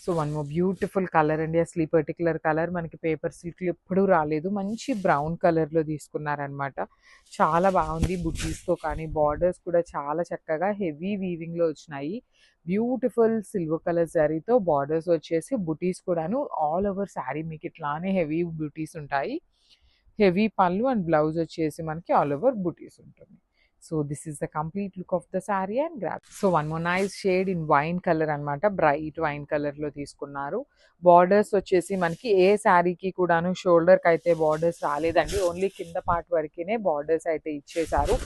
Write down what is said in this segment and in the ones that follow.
So one more beautiful colour అండి. అసలు ఈ పర్టిక్యులర్ కలర్ మనకి పేపర్ సిల్క్‌లో ఎప్పుడూ రాలేదు. మంచి బ్రౌన్ కలర్‌లో తీసుకున్నారనమాట. చాలా బాగుంది. బుటీస్‌తో కానీ బార్డర్స్ కూడా చాలా చక్కగా హెవీ వీవింగ్‌లో వచ్చినాయి. బ్యూటిఫుల్ సిల్వర్ కలర్ జరీతో బార్డర్స్ వచ్చేసి బుటీస్ కూడాను ఆల్ ఓవర్ శారీ మీకు ఇట్లానే హెవీ బుటీస్ ఉంటాయి. హెవీ పళ్ళు అండ్ బ్లౌజ్ వచ్చేసి మనకి ఆల్ ఓవర్ బుటీస్ ఉంటుంది. So this is the complete look of the sari and grab. So one more nice shade in wine colour అనమాట. బ్రైట్ వైన్ కలర్లో తీసుకున్నారు. బార్డర్స్ వచ్చేసి మనకి ఏ శారీకి కూడాను షోల్డర్కి అయితే బార్డర్స్ రాలేదండి. ఓన్లీ కింద పార్ట్ వరకునే బార్డర్స్ అయితే ఇచ్చేశారు.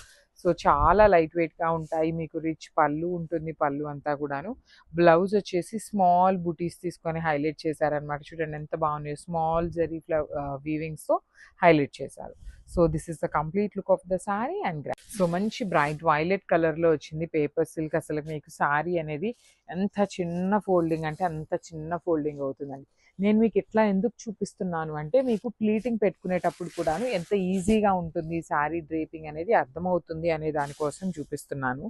సో చాలా లైట్ వెయిట్గా ఉంటాయి. మీకు రిచ్ పళ్ళు ఉంటుంది. పళ్ళు అంతా కూడాను. బ్లౌజ్ వచ్చేసి స్మాల్ బుటీస్ తీసుకొని హైలైట్ చేశారనమాట. చూడండి ఎంత బాగున్నాయో. స్మాల్ జరీ వీవింగ్స్తో హైలైట్ చేశారు. So this is the complete look of the sari and grab. So మంచి బ్రైట్ వైలెట్ కలర్లో వచ్చింది పేపర్ సిల్క్. అసలు మీకు శారీ అనేది ఎంత చిన్న ఫోల్డింగ్ అంటే అంత చిన్న ఫోల్డింగ్ అవుతుందండి. నేను మీకు ఇట్లా ఎందుకు చూపిస్తున్నాను అంటే మీకు ప్లీటింగ్ పెట్టుకునేటప్పుడు కూడాను ఎంత ఈజీగా ఉంటుంది శారీ డ్రేపింగ్ అనేది అర్థమవుతుంది అనే దానికోసం చూపిస్తున్నాను.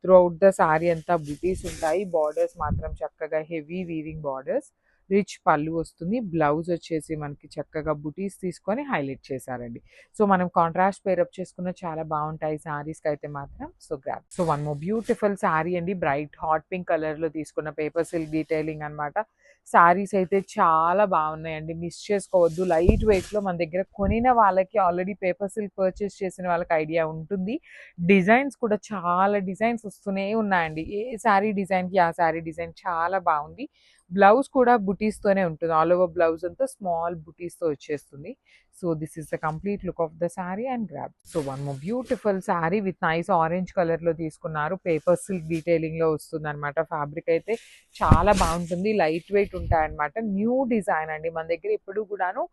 త్రూ అవుట్ ద శారీ అంతా బుటీస్ ఉంటాయి. బార్డర్స్ మాత్రం చక్కగా హెవీ వీవింగ్ బార్డర్స్. రిచ్ పళ్ళు వస్తుంది. బ్లౌజ్ వచ్చేసి మనకి చక్కగా బుటీస్ తీసుకొని హైలైట్ చేశారండి. సో మనం కాంట్రాస్ట్ పేరప్ చేసుకున్న చాలా బాగుంటాయి శారీస్కి అయితే మాత్రం. So grab. So one more beautiful sari అండి. బ్రైట్ హాట్ పింక్ కలర్లో తీసుకున్న పేపర్ సిల్క్ డీటెయిలింగ్ అనమాట. శారీస్ అయితే చాలా బాగున్నాయండి. మిస్ చేసుకోవద్దు. లైట్ వెయిట్లో మన దగ్గర కొనిన వాళ్ళకి ఆల్రెడీ పేపర్ సిల్క్ పర్చేస్ చేసిన వాళ్ళకి ఐడియా ఉంటుంది. డిజైన్స్ కూడా చాలా డిజైన్స్ వస్తూనే ఉన్నాయండి. ఏ శారీ డిజైన్కి ఆ శారీ డిజైన్ చాలా బాగుంది. బ్లౌజ్ కూడా బుటీస్తోనే ఉంటుంది. ఆల్ ఓవర్ బ్లౌజ్ అంతా స్మాల్ బుటీస్తో వచ్చేస్తుంది. So this is the complete look of the sari and grab. So one more beautiful sari with nice orange కలర్లో తీసుకున్నారు. పేపర్ సిల్క్ డీటెయిలింగ్లో వస్తుంది అనమాట. ఫ్యాబ్రిక్ అయితే చాలా బాగుంటుంది. లైట్ వెయిట్ ఉంటాయన్నమాట. న్యూ డిజైన్ అండి. మన దగ్గర ఎప్పుడు కూడాను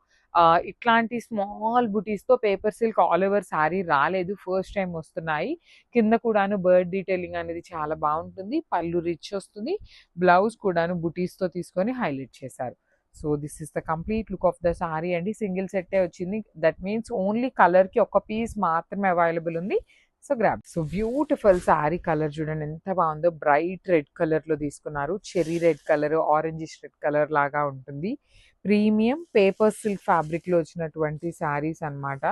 ఇట్లాంటి స్మాల్ బుటీస్తో paper silk all over sari రాలేదు. ఫస్ట్ టైం వస్తున్నాయి. కింద కూడాను బర్డ్ డీటెయిలింగ్ అనేది చాలా బాగుంటుంది. పళ్ళు రిచ్ వస్తుంది. బ్లౌజ్ కూడాను బుటీస్తో తీసుకొని హైలైట్ చేశారు. So this is the complete look of the sari అండి. సింగిల్ సెట్టే వచ్చింది. దట్ మీన్స్ ఓన్లీ కలర్కి ఒక పీస్ మాత్రమే అవైలబుల్ ఉంది. So grab. So beautiful sari colour చూడండి ఎంత బాగుందో. బ్రైట్ రెడ్ కలర్లో తీసుకున్నారు. Cherry red colour, orangish red colour లాగా ఉంటుంది. ప్రీమియం పేపర్ సిల్క్ ఫ్యాబ్రిక్లో వచ్చినటువంటి శారీస్ అన్నమాట.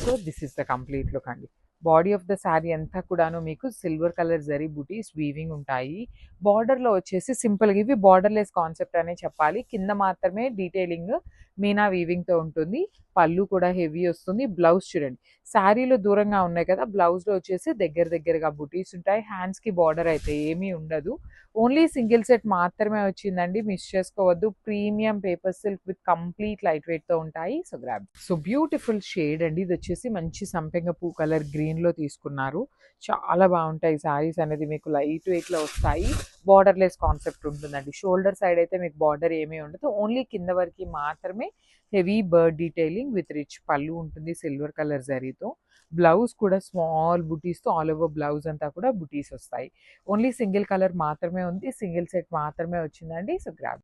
So this is the complete look అండి. బాడీ ఆఫ్ ద శారీ అంతా కూడాను మీకు సిల్వర్ కలర్ జరీ బుటీస్ వీవింగ్ ఉంటాయి. బార్డర్లో వచ్చేసి సింపుల్గా ఇవి బార్డర్లెస్ కాన్సెప్ట్ అనే చెప్పాలి. కింద మాత్రమే డీటెయిలింగ్ మీనా వీవింగ్తో ఉంటుంది. పళ్ళు కూడా హెవీ వస్తుంది. బ్లౌజ్ చూడండి శారీలో దూరంగా ఉన్నాయి కదా, బ్లౌజ్లో వచ్చేసి దగ్గరగా బుటీస్ ఉంటాయి. హ్యాండ్స్కి బార్డర్ అయితే ఏమీ ఉండదు. ఓన్లీ సింగిల్ సెట్ మాత్రమే వచ్చిందండి. మిస్ చేసుకోవద్దు. Premium paper silk with complete light వెయిట్తో ఉంటాయి. So grab. So beautiful shade అండి. ఇది వచ్చేసి మంచి సంపెంగ పూ కలర్ గ్రీన్లో తీసుకున్నారు. చాలా బాగుంటాయి శారీస్ అనేది. మీకు లైట్ వెయిట్లో వస్తాయి. బార్డర్లెస్ కాన్సెప్ట్ ఉంటుందండి. షోల్డర్ సైడ్ అయితే మీకు బార్డర్ ఏమీ ఉండదు. ఓన్లీ కింద వరకు మాత్రమే heavy bird detailing with rich పళ్ళు ఉంటుంది సిల్వర్ కలర్ జరీతో. బ్లౌజ్ కూడా స్మాల్ బుటీస్తో ఆల్ ఓవర్ బ్లౌజ్ అంతా కూడా బుటీస్ వస్తాయి. ఓన్లీ సింగిల్ కలర్ మాత్రమే ఉంది. సింగిల్ సెట్ మాత్రమే వచ్చిందండి. So grab.